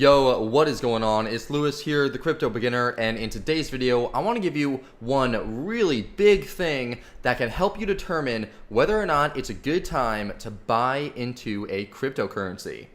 Yo, what is going on? It's Lewis here, the crypto beginner, and in today's video, I want to give you one really big thing that can help you determine whether or not it's a good time to buy into a cryptocurrency.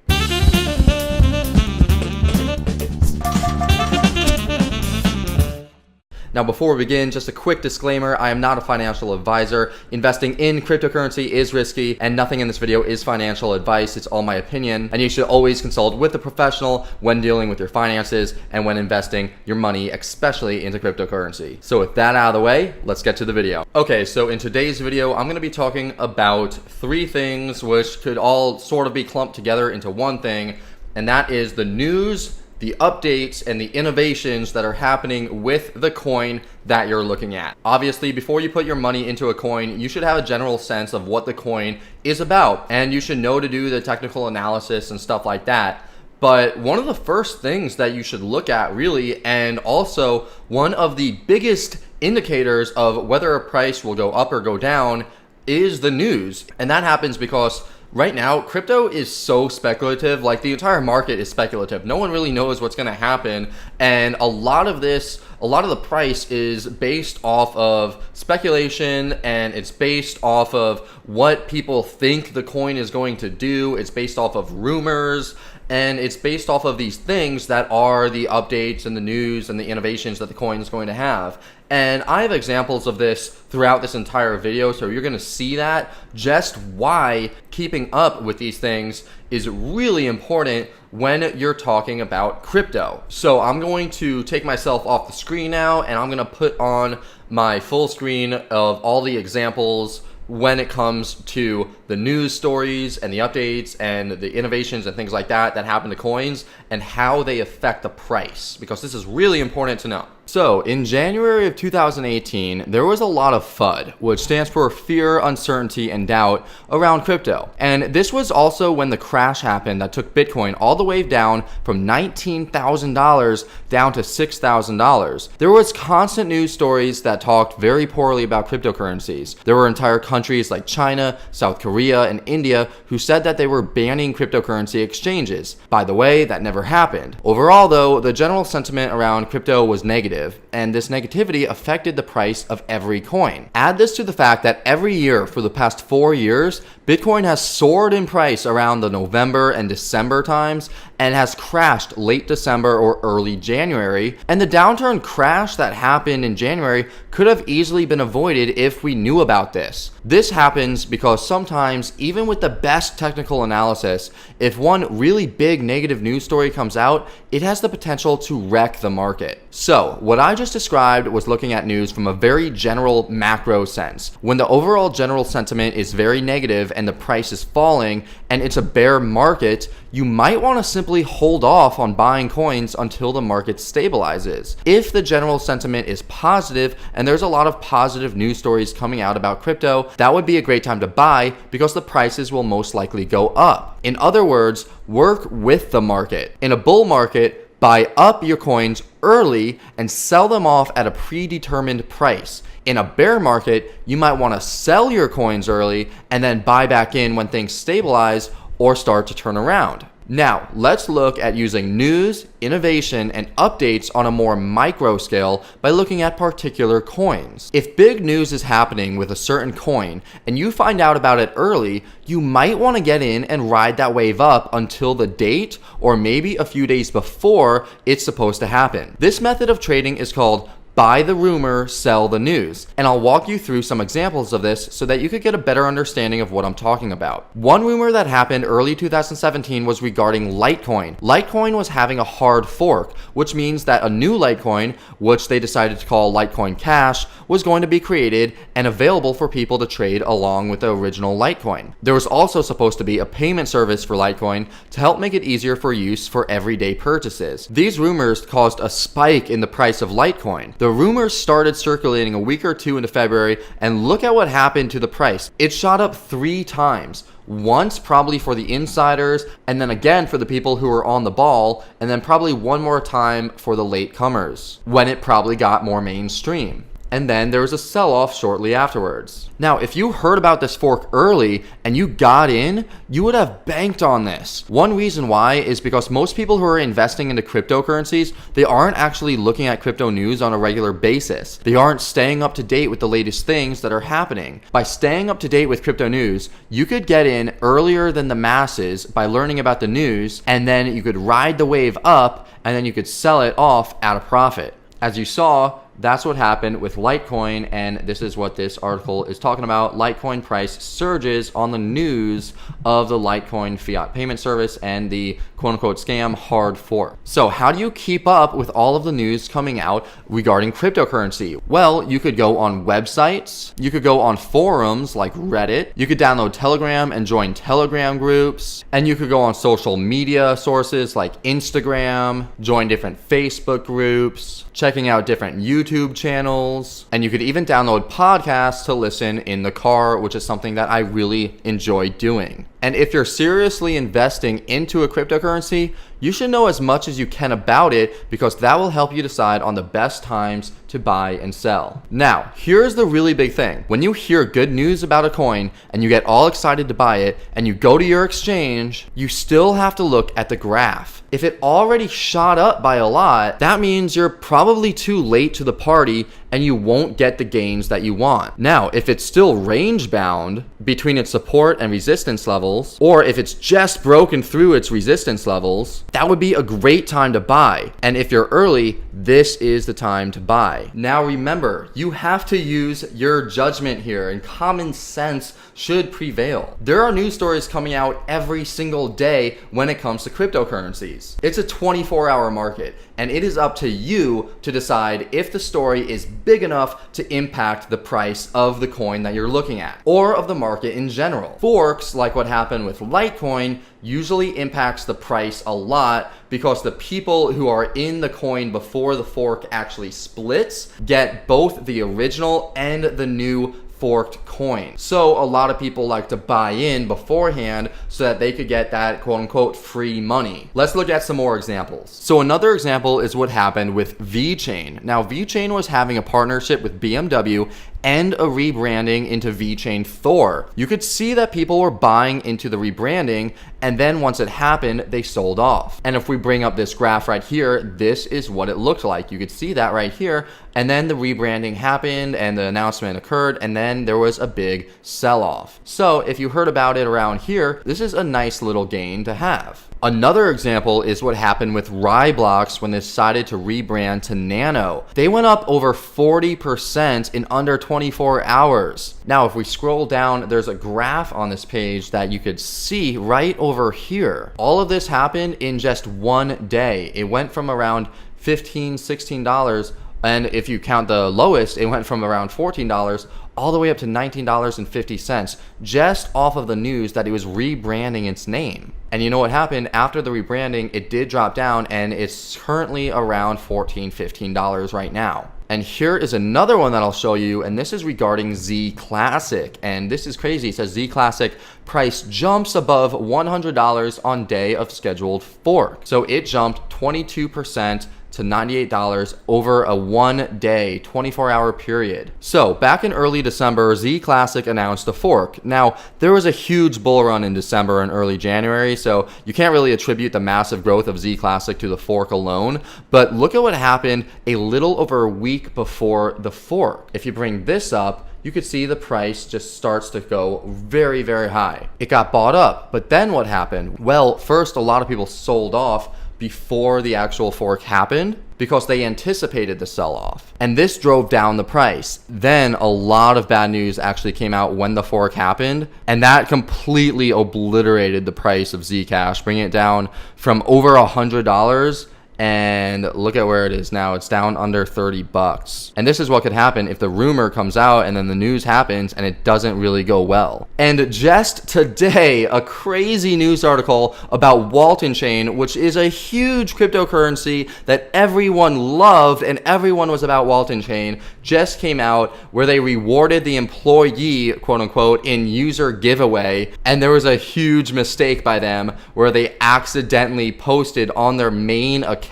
Now, before we begin, just a quick disclaimer, I am not a financial advisor. Investing in cryptocurrency is risky, and nothing in this video is financial advice. It's all my opinion, and you should always consult with a professional when dealing with your finances and when investing your money, especially into cryptocurrency. So with that out of the way, let's get to the video. Okay, so in today's video, I'm going to be talking about three things which could all sort of be clumped together into one thing, and that is the news, the updates, and the innovations that are happening with the coin that you're looking at. Obviously, before you put your money into a coin, you should have a general sense of what the coin is about, and you should know to do the technical analysis and stuff like that. But one of the first things that you should look at really, and also one of the biggest indicators of whether a price will go up or go down, is the news. And that happens because right now, crypto is so speculative. Like, the entire market is speculative. No one really knows what's going to happen. And a lot of the price is based off of speculation, and it's based off of what people think the coin is going to do. It's based off of rumors, and it's based off of these things that are the updates and the news and the innovations that the coin is going to have. And I have examples of this throughout this entire video, so you're going to see that just why keeping up with these things is really important when you're talking about crypto. So I'm going to take myself off the screen now, and I'm going to put on my full screen of all the examples when it comes to the news stories and the updates and the innovations and things like that that happen to coins and how they affect the price, because this is really important to know. So in January of 2018, there was a lot of FUD, which stands for fear, uncertainty, and doubt around crypto. And this was also when the crash happened that took Bitcoin all the way down from $19,000 down to $6,000. There was constant news stories that talked very poorly about cryptocurrencies. There were entire countries like China, South Korea, and India who said that they were banning cryptocurrency exchanges. By the way, that never happened. Overall, though, the general sentiment around crypto was negative, and this negativity affected the price of every coin. Add this to the fact that every year for the past 4 years, Bitcoin has soared in price around the November and December times and has crashed late December or early January. And the downturn crash that happened in January could have easily been avoided if we knew about this. This happens because sometimes, even with the best technical analysis, if one really big negative news story comes out, it has the potential to wreck the market. So what I just described was looking at news from a very general macro sense. When the overall general sentiment is very negative and the price is falling and it's a bear market, you might want to simply hold off on buying coins until the market stabilizes. If the general sentiment is positive and there's a lot of positive news stories coming out about crypto, that would be a great time to buy because the prices will most likely go up. In other words, work with the market. In a bull market, buy up your coins early and sell them off at a predetermined price. In a bear market, you might want to sell your coins early and then buy back in when things stabilize or start to turn around. Now, let's look at using news, innovation, and updates on a more micro scale by looking at particular coins. If big news is happening with a certain coin and you find out about it early, you might want to get in and ride that wave up until the date or maybe a few days before it's supposed to happen. This method of trading is called buy the rumor, sell the news. And I'll walk you through some examples of this so that you could get a better understanding of what I'm talking about. One rumor that happened early 2017 was regarding Litecoin. Litecoin was having a hard fork, which means that a new Litecoin, which they decided to call Litecoin Cash, was going to be created and available for people to trade along with the original Litecoin. There was also supposed to be a payment service for Litecoin to help make it easier for use for everyday purchases. These rumors caused a spike in the price of Litecoin. The rumors started circulating a week or two into February, and look at what happened to the price. It shot up 3 times. Once probably for the insiders, and then again for the people who were on the ball, and then probably one more time for the latecomers when it probably got more mainstream. and then there was a sell-off shortly afterwards. Now, if you heard about this fork early and you got in, you would have banked on this. One reason why is because most people who are investing into cryptocurrencies, they aren't actually looking at crypto news on a regular basis. They aren't staying up to date with the latest things that are happening. By staying up to date with crypto news, you could get in earlier than the masses by learning about the news, and then you could ride the wave up, and then you could sell it off at a profit. As you saw, that's what happened with Litecoin, and this is what this article is talking about. Litecoin price surges on the news of the Litecoin fiat payment service and the quote-unquote scam hard fork. So how do you keep up with all of the news coming out regarding cryptocurrency? Well, you could go on websites, you could go on forums like Reddit, you could download Telegram and join Telegram groups, and you could go on social media sources like Instagram, join different Facebook groups, checking out different YouTube channels, and you could even download podcasts to listen in the car, which is something that I really enjoy doing. And if you're seriously investing into a cryptocurrency, you should know as much as you can about it, because that will help you decide on the best times to buy and sell. Now, here's the really big thing. When you hear good news about a coin and you get all excited to buy it and you go to your exchange, you still have to look at the graph. If it already shot up by a lot, that means you're probably too late to the party and you won't get the gains that you want. Now, if it's still range bound between its support and resistance levels, or if it's just broken through its resistance levels, that would be a great time to buy. And if you're early, this is the time to buy. Now remember, you have to use your judgment here, and common sense should prevail. There are news stories coming out every single day when it comes to cryptocurrencies. It's a 24-hour market, and it is up to you to decide if the story is big enough to impact the price of the coin that you're looking at, or of the market in general. Forks, like what happened with Litecoin, usually impacts the price a lot because the people who are in the coin before the fork actually splits get both the original and the new forked coin. So a lot of people like to buy in beforehand so that they could get that quote-unquote free money. Let's look at some more examples. So another example is what happened with VeChain. Now, VeChain was having a partnership with BMW and a rebranding into VeChain Thor. You could see that people were buying into the rebranding, and then once it happened, they sold off. And if we bring up this graph right here, this is what it looked like. You could see that right here. And then the rebranding happened and the announcement occurred, and then there was a big sell-off. So if you heard about it around here, this is a nice little gain to have. Another example is what happened with Raiblocks when they decided to rebrand to Nano. They went up over 40% in under 24 hours. Now, if we scroll down, there's a graph on this page that you could see right over here. All of this happened in just one day. It went from around $15, $16, and if you count the lowest, it went from around $14 all the way up to $19.50 just off of the news that it was rebranding its name. And you know what happened? After the rebranding, it did drop down, and it's currently around $14, $15 right now. And here is another one that I'll show you, and this is regarding Z Classic. And this is crazy. It says Z Classic price jumps above $100 on day of scheduled fork. So it jumped 22% to $98 over a 1 day, 24-hour period. So back in early December, Z Classic announced a fork. Now, there was a huge bull run in December and early January, so you can't really attribute the massive growth of Z Classic to the fork alone, but look at what happened a little over a week before the fork. If you bring this up, you could see the price just starts to go very, very high. It got bought up, but then what happened? Well, first, a lot of people sold off before the actual fork happened because they anticipated the sell-off, and this drove down the price. Then a lot of bad news actually came out when the fork happened, and that completely obliterated the price of Zcash, bringing it down from over $100, and look at where it is now. It's down under $30. And this is what could happen if the rumor comes out and then the news happens and it doesn't really go well. And just today, a crazy news article about Walton Chain, which is a huge cryptocurrency that everyone loved and everyone was about Walton Chain, just came out where they rewarded the employee, quote unquote, in user giveaway. And there was a huge mistake by them where they accidentally posted on their main account,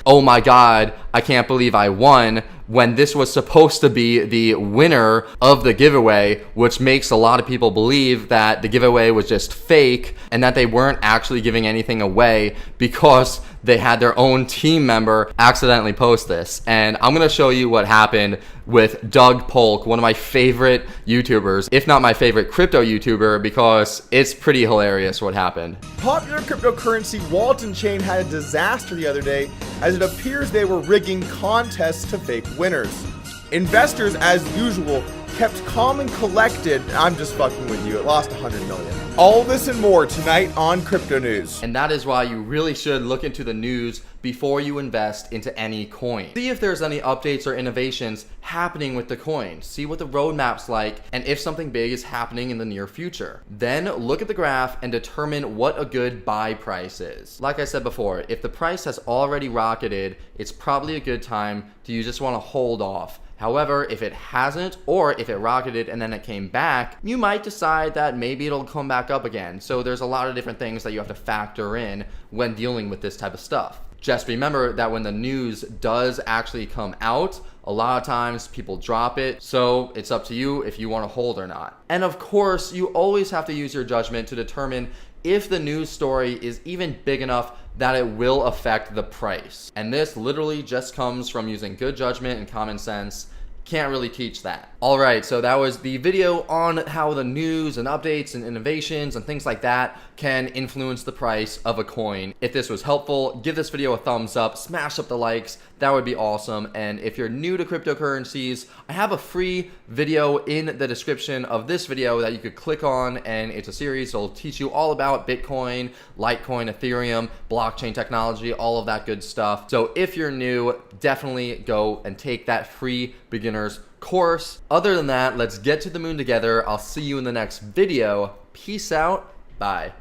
"Oh my God, I can't believe I won," when this was supposed to be the winner of the giveaway, which makes a lot of people believe that the giveaway was just fake and that they weren't actually giving anything away because they had their own team member accidentally post this. And I'm gonna show you what happened with Doug Polk, one of my favorite YouTubers, if not my favorite crypto YouTuber, because it's pretty hilarious what happened. Popular cryptocurrency Walton Chain had a disaster the other day, as it appears they were rigging contests to fake winners. Investors, as usual, kept calm and collected. I'm just fucking with you. It lost 100 million. All this and more tonight on Crypto News. And that is why you really should look into the news before you invest into any coin. See if there's any updates or innovations happening with the coin. See what the roadmap's like and if something big is happening in the near future. Then look at the graph and determine what a good buy price is. Like I said before, if the price has already rocketed, it's probably a good time to you just want to hold off. However, if it hasn't, or if it rocketed and then it came back, you might decide that maybe it'll come back up again. So there's a lot of different things that you have to factor in when dealing with this type of stuff. Just remember that when the news does actually come out, a lot of times people drop it, so it's up to you if you want to hold or not. And of course, you always have to use your judgment to determine if the news story is even big enough that it will affect the price. And this literally just comes from using good judgment and common sense. Can't really teach that. All right, so that was the video on how the news and updates and innovations and things like that can influence the price of a coin. If this was helpful, give this video a thumbs up, smash up the likes, that would be awesome. And if you're new to cryptocurrencies, I have a free video in the description of this video that you could click on, and it's a series. It'll teach you all about Bitcoin, Litecoin, Ethereum, blockchain technology, all of that good stuff. So if you're new, definitely go and take that free beginner's course. Other than that, let's get to the moon together. I'll see you in the next video. Peace out. Bye.